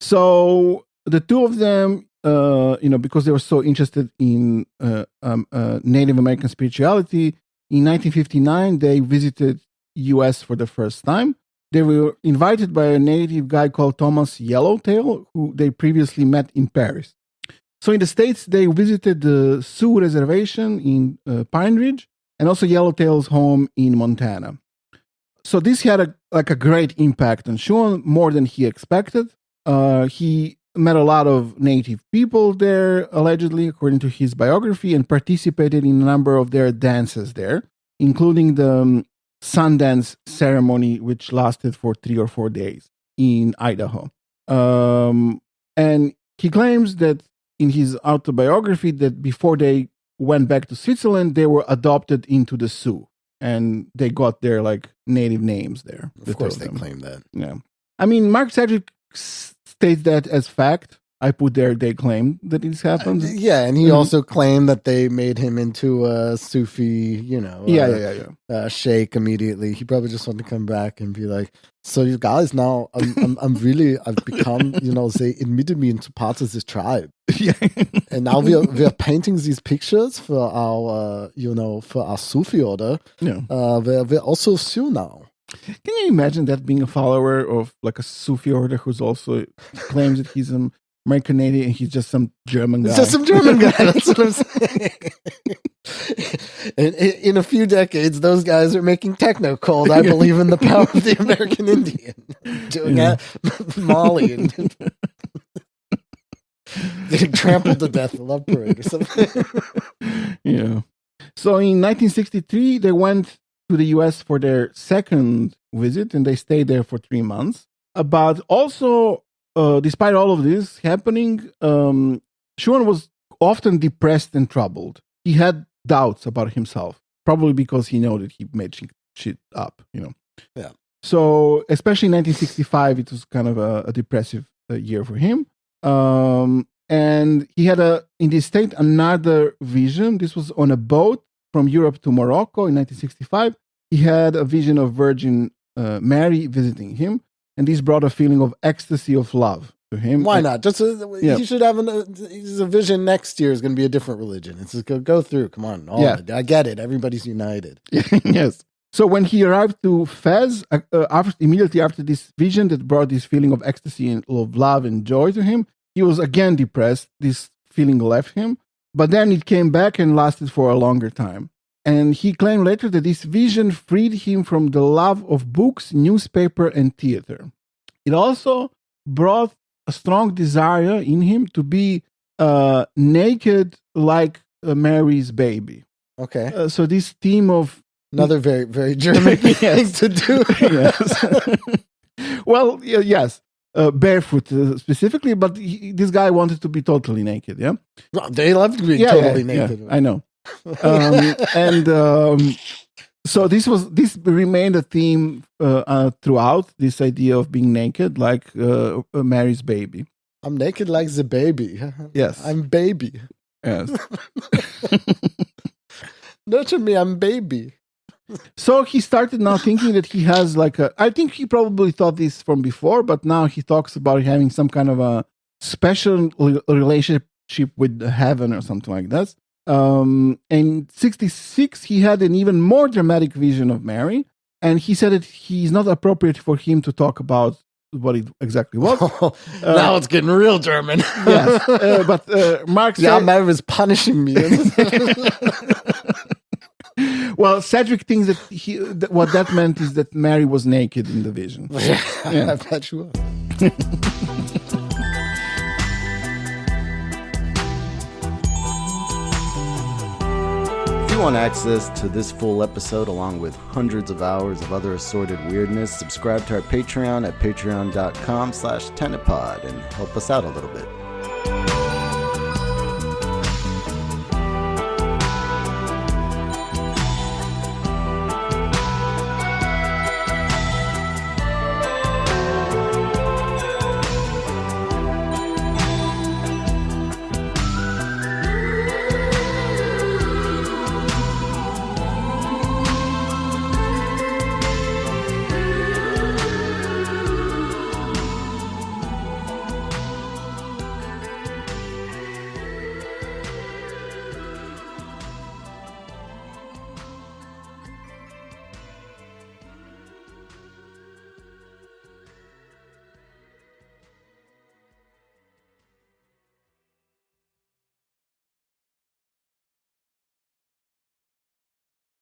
So the two of them, because they were so interested in Native American spirituality, in 1959 they visited U.S. for the first time. They were invited by a native guy called Thomas Yellowtail, who they previously met in Paris. So in the States, they visited the Sioux Reservation in Pine Ridge and also Yellowtail's home in Montana. So this had a great impact on Schuon, more than he expected. He met a lot of native people there, allegedly, according to his biography, and participated in a number of their dances there, including the Sundance ceremony, which lasted for 3 or 4 days in Idaho. And he claims that in his autobiography that before they went back to Switzerland, they were adopted into the Sioux, and they got their native names there. Of course they claim that. Yeah. I mean, Mark Sedgwick states that as fact. I put there they claim that this happened. Yeah, and he also claimed that they made him into a Sufi, sheikh immediately. He probably just wanted to come back and be like, so you guys, now I've become, they admitted me into parts of this tribe. Yeah. And now we are painting these pictures for our, for our Sufi order. Yeah. We're also Sioux now. Can you imagine that, being a follower of a Sufi order who's also claims that he's American Canadian and he's just some German guy? It's just some German guy. That's what I'm saying. In a few decades, those guys are making techno cold. I believe in the power of the American Indian. Doing Molly and getting trampled to death in Love Parade or something. Yeah. So in 1963, they went to the U.S. for their second visit, and they stayed there for 3 months. But also, despite all of this happening, Schuon was often depressed and troubled. He had doubts about himself, probably because he knew that he made shit up, Yeah. So, especially in 1965, it was kind of a depressive year for him. And he had in this state another vision. This was on a boat from Europe to Morocco in 1965. He had a vision of Virgin Mary visiting him. And this brought a feeling of ecstasy of love to him. Why not? He should have a vision next year is going to be a different religion. It's just go through. Come on. I get it. Everybody's united. Yes. So when he arrived to Fez, immediately after this vision that brought this feeling of ecstasy and of love and joy to him, he was again depressed. This feeling left him. But then it came back and lasted for a longer time. And he claimed later that this vision freed him from the love of books, newspaper, and theater. It also brought a strong desire in him to be naked like Mary's baby. Okay. So this theme of... Another very, very German thing to do. Yes. Well, yes. Barefoot specifically, but this guy wanted to be totally naked, yeah? Well, they love to be totally naked. Yeah, I know. So this remained a theme throughout, this idea of being naked like Mary's baby. I'm naked like the baby. Yes. I'm baby. Yes. Nurture me, I'm baby. So he started now thinking that he has I think he probably thought this from before, but now he talks about having some kind of a special relationship with heaven or something like that. In 66, he had an even more dramatic vision of Mary, and he said that he's not appropriate for him to talk about what it exactly was. Now it's getting real German. Yes, but Mark said... Yeah, Mary was punishing me. Well, Sedgwick thinks that what that meant is that Mary was naked in the vision. Yeah. I bet you was. If you want access to this full episode along with hundreds of hours of other assorted weirdness, subscribe to our Patreon at patreon.com/tenetpod and help us out a little bit.